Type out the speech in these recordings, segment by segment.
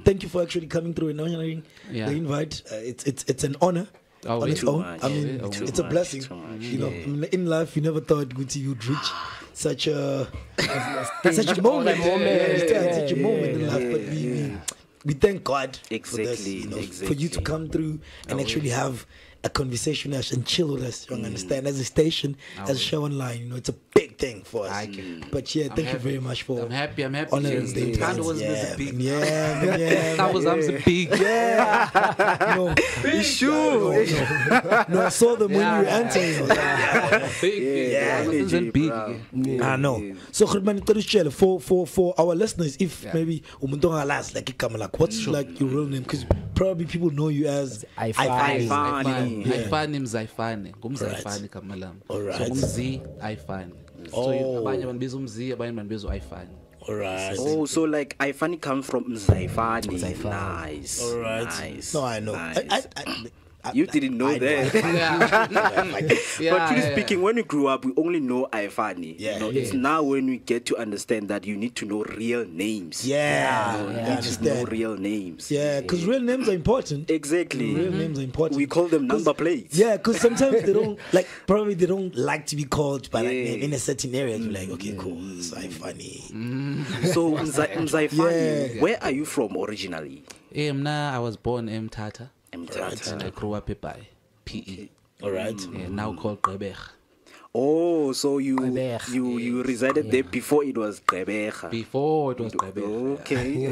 thank you for actually coming through and honoring the invite. It's an honor. On its own. I mean, it's a blessing. You know, in life, you never thought you'd reach such a moment. Such a moment in life, but we thank God for this, for you to come through and actually have a conversation with us and chill with us. You understand? As a station, as a show online, you know, it's a big thing for us. But yeah, thank you very much for. I'm happy. Honoring the That was big. That was big. No, I saw them when you were answering. Big. I know. So, for our listeners, if maybe what's like your real name? Because probably people know you as Ifani Mzayifani. Mzayifani kamalami. So Ifani. So abanye banbiza Mzi, abanye banbiza Ifani. Alright. Oh, so like Ifani comes from Mzayifani. Nice. Alright. Nice. No, I know. Nice. You didn't know that. But truly speaking, when we grew up, we only know Ifani. It's now when we get to understand that you need to know real names. You need to know real names. Yeah, because real names are important. Exactly. Real names are important. We call them number plates. Yeah, because sometimes they don't probably they don't like to be called by that name in a certain area. You're like, okay, cool, it's Ifani. So Mzayifani, where are you from originally? I was born in Tata. Right. And I grew up by PE. Alright. Now called Gqeberha. Oh, so you resided there before it was Gqeberha. Before it was Gqeberha. Okay.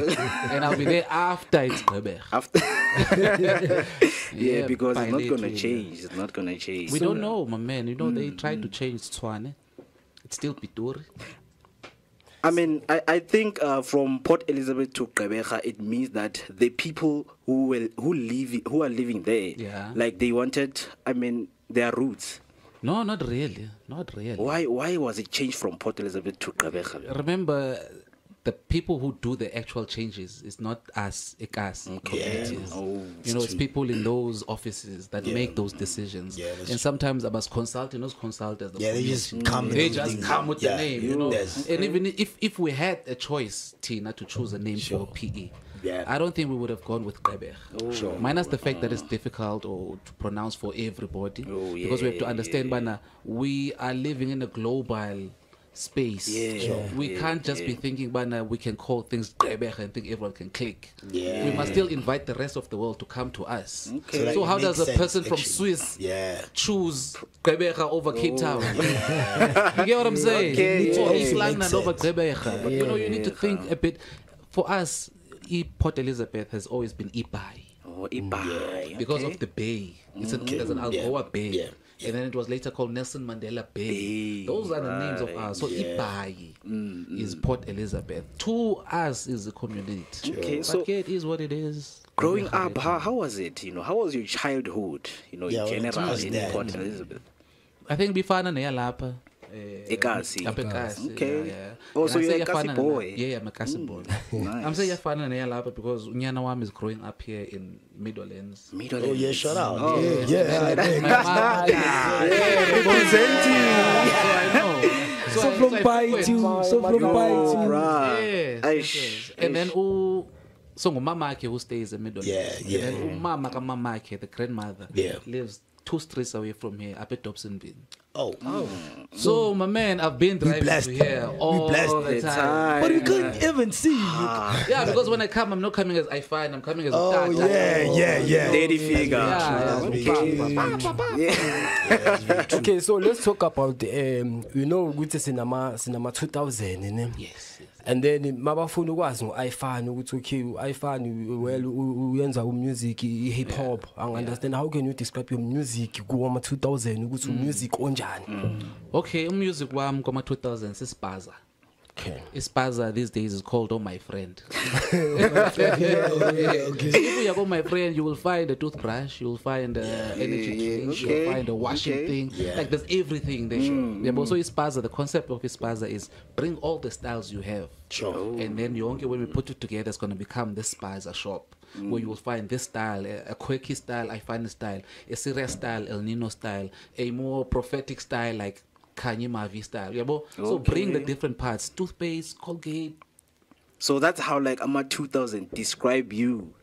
And I'll be there after it's Gqeberha. After. Because it's not gonna change. It's not gonna change. We don't know, my man. You know, they tried to change Tswane. It's still Pitori. I mean, I think from Port Elizabeth to Gqeberha, it means that the people who are living there, like they wanted, their roots. No, not really. Not really. Why was it changed from Port Elizabeth to Gqeberha? Remember, the people who do the actual changes is not us, communities. It's people in those offices that make those decisions. And sometimes about consulting those consultants. They just come with the name, you know. And even if we had a choice, Tina, to choose a name for PE, I don't think we would have gone with Gqeberha. Minus the fact that it's difficult to pronounce for everybody. Because we have to understand, we are living in a global space. We can't just be thinking, we can call things Gqeberha and think everyone can click. We must still invite the rest of the world to come to us. So how does a person from Swiss choose Gqeberha over Cape Town? You get what I'm saying? Or East London over Gqeberha. But you need to think a bit. For us, Port Elizabeth has always been Ibai. Ibai. Because of the bay. There's an Algoa Bay. And then it was later called Nelson Mandela Bay. Those are the names of ours. So Ibai is Port Elizabeth. To us is a community. But it is what it is. Growing up, how was it? How was your childhood? In general in Port Elizabeth. I think Bifana Neyalapa. Ekasi. Okay. Oh, so you're a Kasi boy. Yeah, I'm a Kasi boy. Nice. I'm saying Ifani Neyalapa because Unyana Wam is growing up here in Middlelands. Oh yeah, shout out. Oh. Yeah. Representing. So from Pai to and then so Mama who stays in Middlelands. And then Mama the grandmother, lives 2 streets away from here, up at Dobsonville. So my man, I've been driving to here all the time. But we couldn't even see you. Yeah, because when I come, I'm not coming as Ifani, I'm coming as Daddy figure. Okay, so let's talk about ukuthi sinama 2000 Yes. And then mabafuna ukwazi ngo-Ifani ukuthi okay Ifani uyenza music hip hop. I understand how can you describe your music kuwama 2000 ukuthi music onjani? Okay, music wami kuma 2000 sispaza. Okay. Ispaza these days is called Oh My Friend. If you go My Friend, you will find a toothbrush, you will find energy drink, you will find a washing thing. Like there's everything there. But also Ispaza, the concept of Ispaza is bring all the styles you have. And then when we put it together, it's going to become this Spaza shop. Where you will find this style, a quirky style, Ifani style, a serious style, El Nino style, a more prophetic style like Kanye Mavi style. So bring the different parts, toothpaste, Colgate, So that's how like Ama 2000 describe you.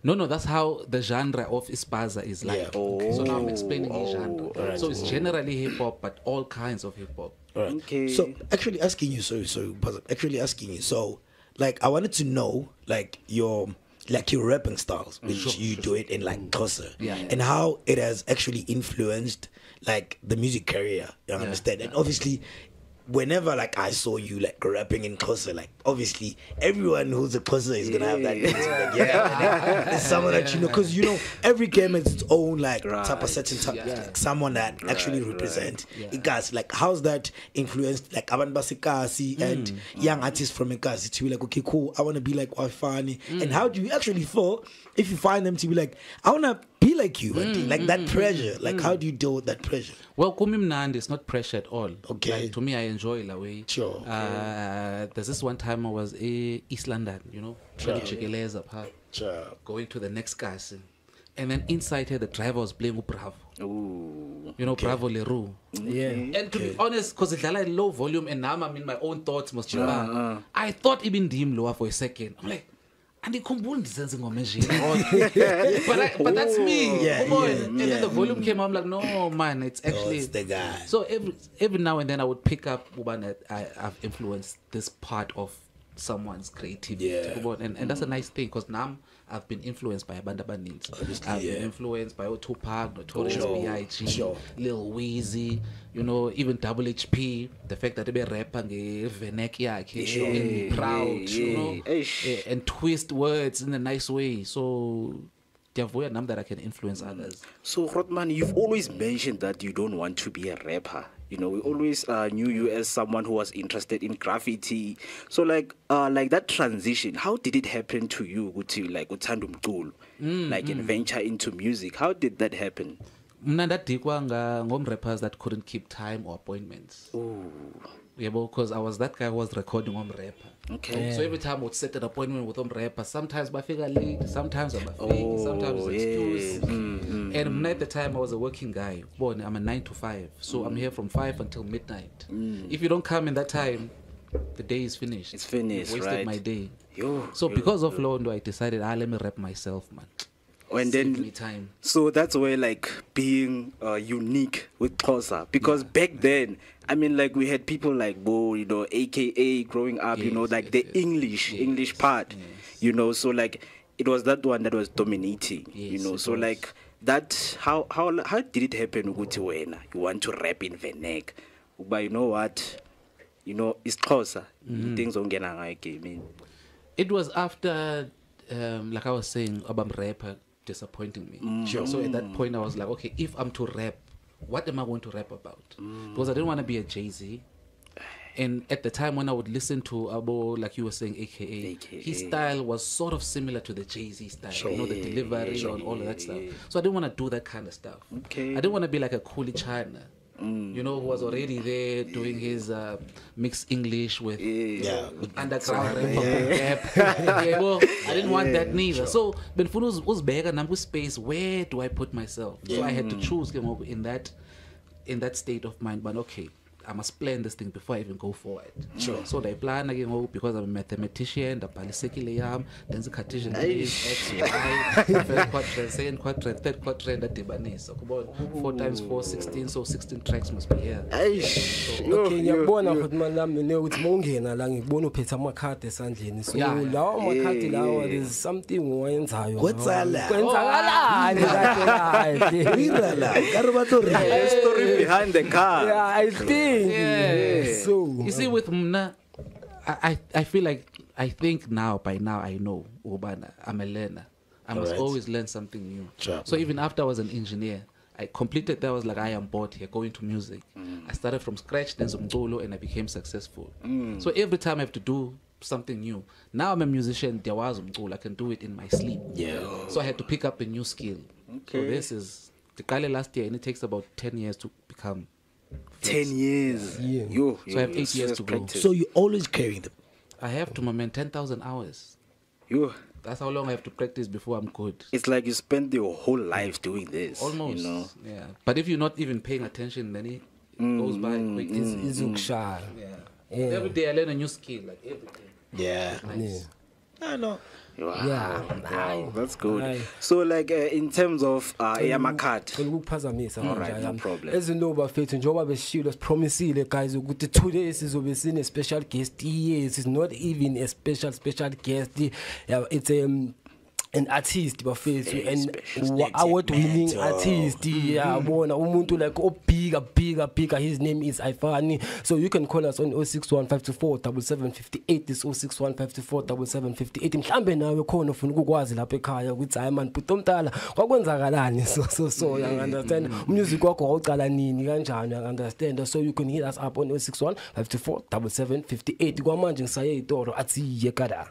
No, that's how the genre of Ispaza is like. Yeah. Okay. So now I'm explaining his genre. Right. So it's generally hip hop, but all kinds of hip hop. Right. Okay. So actually asking you, so like I wanted to know like your rapping styles, which you do it in like Xhosa, and how it has actually influenced like the music career. You understand? And obviously, whenever like I saw you like rapping in Xhosa, like obviously everyone who's a Xhosa is gonna have that. It's someone that you know, because you know every game has its own like type of certain type, like someone that actually represent it. Guys, like how's that influenced like Abantu Basekasi and young artists from Ekasi to be like, okay, cool, I want to be like Ifani, and how do you actually feel if you find them to be like, I want to be like you, like that pressure, like how do you deal with that pressure? Well, Kumi Mnandi is not pressure at all. Okay. Like, to me, I enjoy it way. Sure. There's this one time I was in East London, you know, going to the next castle. And then inside here, the driver was playing Bravo. Ooh. You know, Bravo Leroux. Yeah. And to be honest, because it's like low volume and now I'm in my own thoughts. I thought even dim lower for a second. I'm like, and they come but that's me. And then the volume came. I'm like, no man, it's actually it's the guy. So every now and then I would pick up that I've influenced this part of someone's creativity. And that's a nice thing because now I've been influenced by Abanda Banins. I've been influenced by Tupac, Notorious B.I.G., Lil Weezy, you know, even Double HP. The fact that they be rapping Venek proud, you know, and twist words in a nice way. So that I can influence others. So Rotman, you've always mentioned that you don't want to be a rapper. You know, we always knew you as someone who was interested in graffiti. So like that transition, how did it happen to you? Like like and venture into music. How did that happen? Rappers that couldn't keep time or appointments. Because I was that guy who was recording on rapper. Okay. So every time I would set an appointment with rapper, sometimes I figure late, sometimes I'm sometimes it's excuse. And at the time I was a working guy. I'm a 9 to 5. So I'm here from 5 until midnight. If you don't come in that time, the day is finished. It's finished, wasted my day. So because of Londo, I decided, let me rap myself, man. And then, so that's where like being unique with Xhosa, because back then, I mean, like we had people like Bo, you know, AKA growing up, you know, like the English part, you know, so like it was that one that was dominating, you know, so like that, how did it happen? You want to rap in Venek, but you know what, you know, it's Xhosa, things don't get like. It was after, like I was saying, about rapper disappointing me. So at that point I was like, okay, if I'm to rap, what am I going to rap about? Because I didn't want to be a Jay-Z. And at the time when I would listen to Abo, like you were saying, AKA, his style was sort of similar to the Jay-Z style, you know, the delivery and all of that stuff. So I didn't want to do that kind of stuff. I didn't want to be like a Coolie China, you know, who was already there doing his mixed English with underground rap. I didn't want that neither. So Benfunu was bigger number space. Where do I put myself? So I had to choose in that state of mind. But okay, I must plan this thing before I even go forward. So they plan again because I'm a mathematician, the palisekile yam, then the Cartesian is X, Y, first quadrant, second quadrant, third quadrant, that Debanese. So about 4 times 4, 16, so 16 tracks must be here. Okay, ngiyabona ukuthi manje nami ukuthi mawungena la ngibona uphethe amakhadi esandleni. So lawo amakhadi lawo there's something oyenzayo. Kwenzakalani kahle? Mira la, Karubatori. Story behind the car. Yeah, I think. So you see, with Mna, I feel like I think by now I know Ubana. I'm a learner. I must always learn something new. So even after I was an engineer, I completed that. I was like, I am bored here, going to music. I started from scratch, then Zumgolo, and I became successful. So every time I have to do something new. Now I'm a musician. I can do it in my sleep. So I had to pick up a new skill. So this is the Kale last year, and it takes about 10 years to become. 10 years. So I have 8 years to go. So you always carrying them? I have to, my man, 10,000 hours. That's how long I have to practice before I'm good. It's like you spend your whole life doing this. Almost. You know? Yeah. But if you're not even paying attention, then it goes by quick. It's shy. Every day I learn a new skill, like every day. Yeah. Nice. I know. Wow. Yeah. Wow, that's good. So like in terms of Yamakat. Alright, no problem. As you know bafethu njengoba besishilo sipromisile guys ukuthi today sizobe sine special guest. Yes, it's not even a special guest. Yeah, it's an artist bafethu and award-winning artist yabona umuntu like bigger. His name is Ifani. So you can call us on 061 524 7758. This 061 524 7758. Mhlambe nawe khona ufuna ukukwazi lapha ekhaya ukuthi hayi man bhuti omdala kwakwenzakalani so you understand music wakho wawucala nini kanjani you understand. So you can hit us up on 061 524 7758. Kwamanje ngisaye itoro athi yekada.